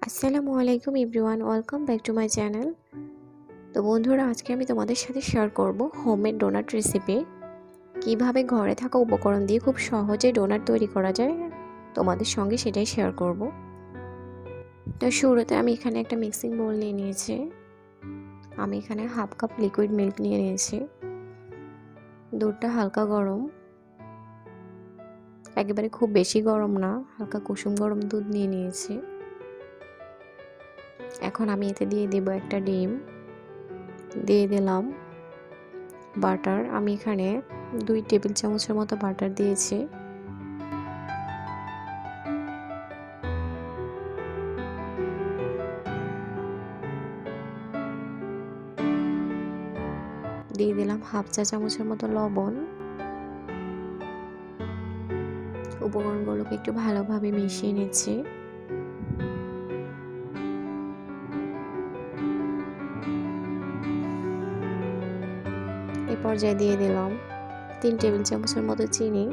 আসসালামু আলাইকুম everyone, welcome back to my channel. তো বন্ধুরা, আজকে আমি তোমাদের সাথে শেয়ার করব হোমমেড ডোনাট রেসিপি। কিভাবে ঘরে থাকা উপকরণ দিয়ে খুব সহজে ডোনাট তৈরি করা যায় তোমাদের সঙ্গে সেটাই শেয়ার করব। তো শুরুতে আমি এখানে একটা মিক্সিং বোল নিয়ে নিয়েছি। আমি এখানে হাফ কাপ লিকুইড মিল্ক নিয়ে নিয়েছি। দুধটা হালকা গরম, একেবারে খুব বেশি গরম না, হালকা কুসুম গরম দুধ নিয়ে নিয়েছি। এখন আমি এতে দিয়ে দেব একটা ডিম, দিয়ে দিলাম বাটার। আমি এখানে 2 টেবিল চামচের মতো বাটার দিয়েছি। দিয়ে দিলাম হাফ চা চামচের মতো লবণ। উপকরণগুলোকে একটু ভালোভাবে মিশিয়ে নিচ্ছি। এই পর্যায়ে দিয়ে দিলাম 3 টেবিল চামচের মতো চিনি।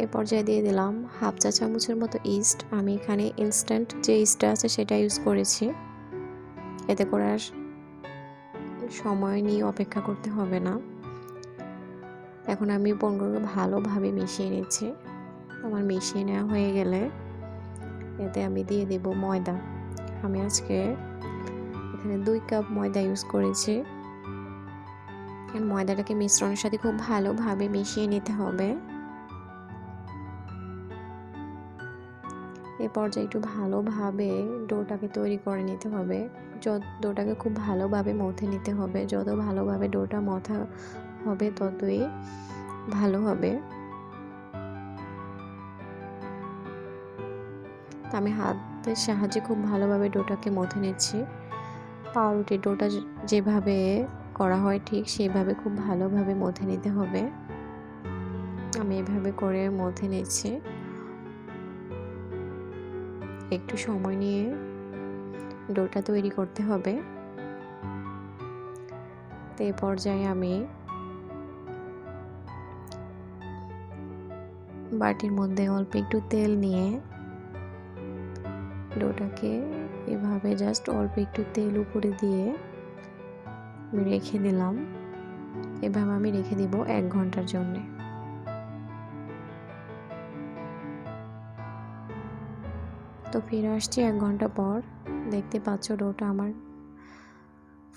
এই পর্যায়ে দিয়ে দিলাম হাফ চা চামচের মতো ইস্ট। আমি এখানে ইনস্ট্যান্ট যে ইস্টটা আছে সেটা ইউজ করেছি। এতে করে আর সময় নিয়ে অপেক্ষা করতে হবে না। এখন আমি উপকরণগুলো ভালোভাবে মিশিয়ে নিচ্ছি। আমার মিশিয়ে নেওয়া হয়ে গেলে এতে আমি দিয়ে দেব ময়দা। আমি আজকে এখানে 2 কাপ ময়দা ইউজ করেছি। ময়দাটাকে মিশ্রণের সাথে খুব ভালোভাবে মিশিয়ে নিতে হবে। এই পর্যায়ে একটু ভালোভাবে ডোটাকে তৈরি করে নিতে হবে। ডোটাকে খুব ভালোভাবে মথে নিতে হবে। যত ভালোভাবে ডোটা মথা হবে ততই ভালো হবে। তো আমি হাতের সাহায্যে খুব ভালোভাবে ডোটাকে মথে নিচ্ছি। পাউরুটির ডোটা যেভাবে করা হয় ঠিক সেভাবে খুব ভালোভাবে মথে নিতে হবে। আমি এভাবে করে মথে নিচ্ছি। একটু সময় নিয়ে ডোটা তৈরি করতে হবে। তো এই পর্যায়ে আমি বাটির মধ্যে অল্প একটু তেল নিয়ে ডোটাকে এভাবে জাস্ট অল্প একটু তেল উপরে দিয়ে রেখে দিলাম। এভাবে আমি রেখে দিব 1 ঘন্টার জন্য। তো ফিরে আসছি 1 ঘন্টা পর। দেখতে পাচ্ছ ডোটা আমার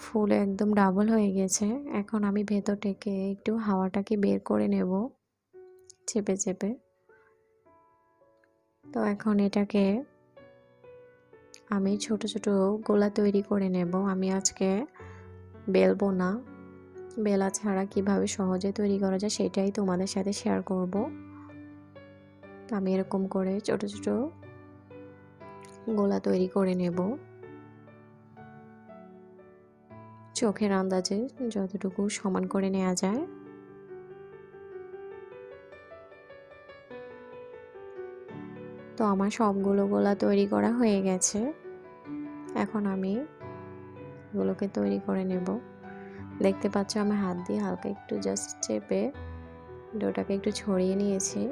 ফুলে একদম ডাবল হয়ে গেছে। এখন আমি ভেতর থেকে একটু হাওয়াটাকে বের করে নেব চেপে চেপে। তো এখন এটাকে আমি ছোট ছোট গোলা তৈরি করে নেব। আমি আজকে বেলবো না, বেলা ছাড়া কিভাবে সহজে তৈরি করা যায় সেটাই তোমাদের সাথে শেয়ার করব। আমি এরকম করে ছোট ছোট গোলা তৈরি করে নেব, চোখের আন্দাজে যতটুকু সমান করে নেওয়া যায়। তো আমার সবগুলো গোলা তৈরি করা হয়ে গেছে। এখন আমি এগুলোকে তৈরি করে নেব। দেখতে পাচ্ছ আমি হাত দিয়ে হালকা একটু জাস্ট চেপে ডোটাকে একটু ছড়িয়ে নিয়েছি।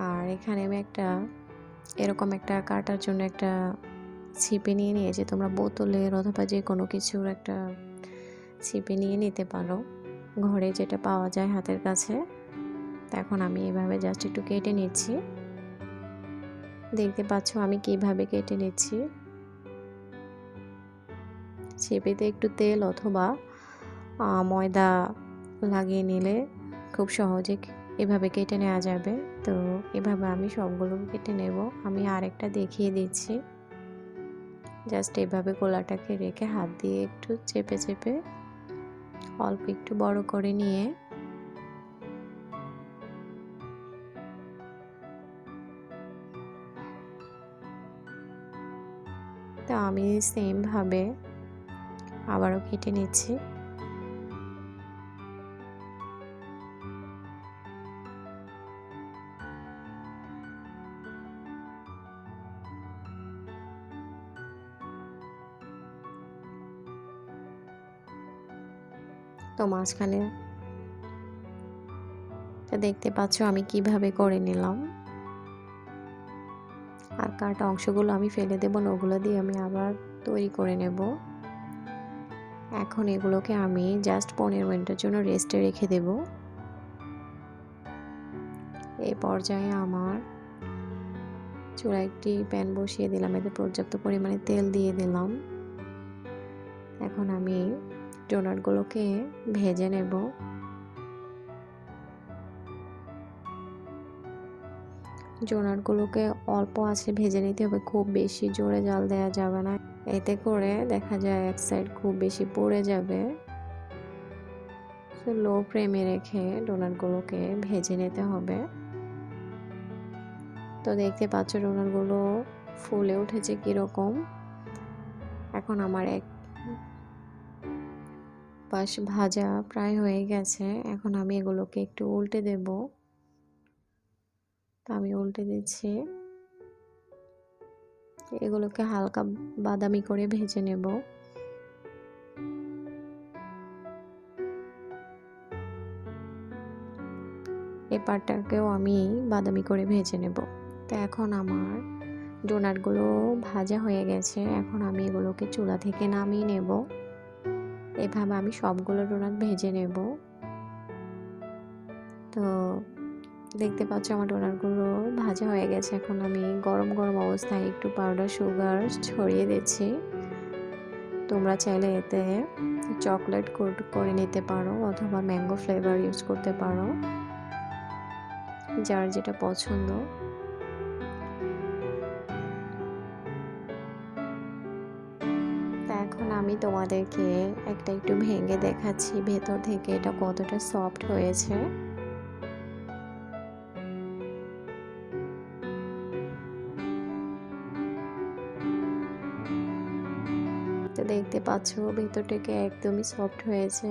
আর এখানে আমি এরকম একটা কাটার জন্য একটা ছিপে নিয়ে নিয়েছি। তোমরা বোতলের অথবা যে কোনো কিছুর একটা ছিপে নিয়ে নিতে পারো, ঘরে যেটা পাওয়া যায় হাতের কাছে। এখন আমি এভাবে জাস্ট একটু কেটে নিচ্ছি। দেখতে পাচ্ছ আমি কিভাবে কেটে নিচ্ছি। ছিপিতে একটু তেল অথবা ময়দা লাগিয়ে নিলে খুব সহজে এভাবে কেটে নেওয়া যাবে। তো এভাবে আমি সবগুলো কেটে নেব। আমি আরেকটা দেখিয়ে দিচ্ছি। জাস্ট এভাবে গোলাটাকে রেখে হাত দিয়ে একটু চেপে চেপে অল্প একটু বড় করে নিয়ে তো আমি সেম ভাবে আবারও কেটে নিচ্ছি। তো মাঝখানে দেখতে পাচ্ছ আমি কিভাবে করে নিলাম। আর কাটা অংশগুলো আমি ফেলে দেব না, ওগুলো দিয়ে আমি আবার তৈরি করে নেব। এখন এগুলোকে আমি জাস্ট 15 মিনিটের জন্য রেস্টে রেখে দেব। এই পর্যায়ে আমার চুলায় একটি প্যান বসিয়ে দিলাম, এতে পর্যাপ্ত পরিমাণে তেল দিয়ে দিলাম। এখন আমি ডোনাটগুলোকে ভেজে নেব। ডোনাটগুলোকে অল্প আঁচে ভেজে নিতে হবে, খুব বেশি জোরে জাল দেওয়া যাবে না, এতে করে দেখা যায় এক সাইড খুব বেশি পুড়ে যাবে। লো ফ্লেমে রেখে ডোনাটগুলোকে ভেজে নিতে হবে। তো দেখতে পাচ্ছ ডোনাটগুলো ফুলে উঠেছে কিরকম। এখন আমার এক পাশ ভাজা প্রায় হয়ে গেছে, এখন আমি এগুলোকে একটু উল্টে দেব। তো আমি উল্টে দিচ্ছি, এগুলোকে হালকা বাদামি করে ভেজে নেব। এই পাটটাকেও আমি বাদামি করে ভেজে নেব। তো এখন আমার ডোনাটগুলো ভাজা হয়ে গেছে, এখন আমি এগুলোকে চুলা থেকে নামিয়ে নেব। এভাবে আমি সবগুলো ডোনাট ভেজে নেব। তো দেখতে পাচ্ছ আমার ডোনাটগুলো ভাজা হয়ে গেছে, এখন আমি গরম গরম অবস্থায় একটু পাউডার সুগার ছড়িয়ে দিচ্ছি। তোমরা চাইলে এতে চকলেট কোট করে নিতে পারো অথবা ম্যাঙ্গো ফ্লেভার ইউজ করতে পারো, যার যেটা পছন্দ। তা এখন আমি তোমাদেরকে একটা একটু ভেঙে দেখাচ্ছি ভেতর থেকে এটা কতটা সফট হয়েছে। তো দেখতে পাচ্ছ ভেতর থেকে একদমই সফট হয়েছে।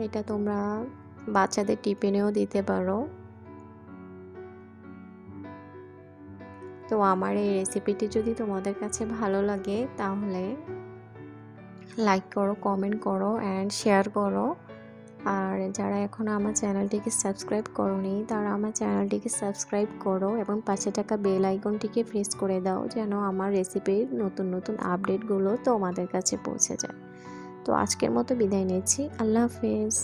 এটা তোমরা বাচ্চাদের টিফিনেও দিতে পারো। তো আমার এই রেসিপিটি যদি তোমাদের কাছে ভালো লাগে তাহলে লাইক করো, কমেন্ট করো অ্যান্ড শেয়ার করো। আর যারা এখনও আমার চ্যানেলটিকে সাবস্ক্রাইব করোনি তারা আমার চ্যানেলটিকে সাবস্ক্রাইব করো এবং পাশে থাকা বেল আইকনটিকে প্রেস করে দাও, যেন আমার রেসিপির নতুন নতুন আপডেটগুলো তোমাদের কাছে পৌঁছে যায়। তো আজকের মতো বিদায় নিচ্ছি, আল্লাহ হাফেজ।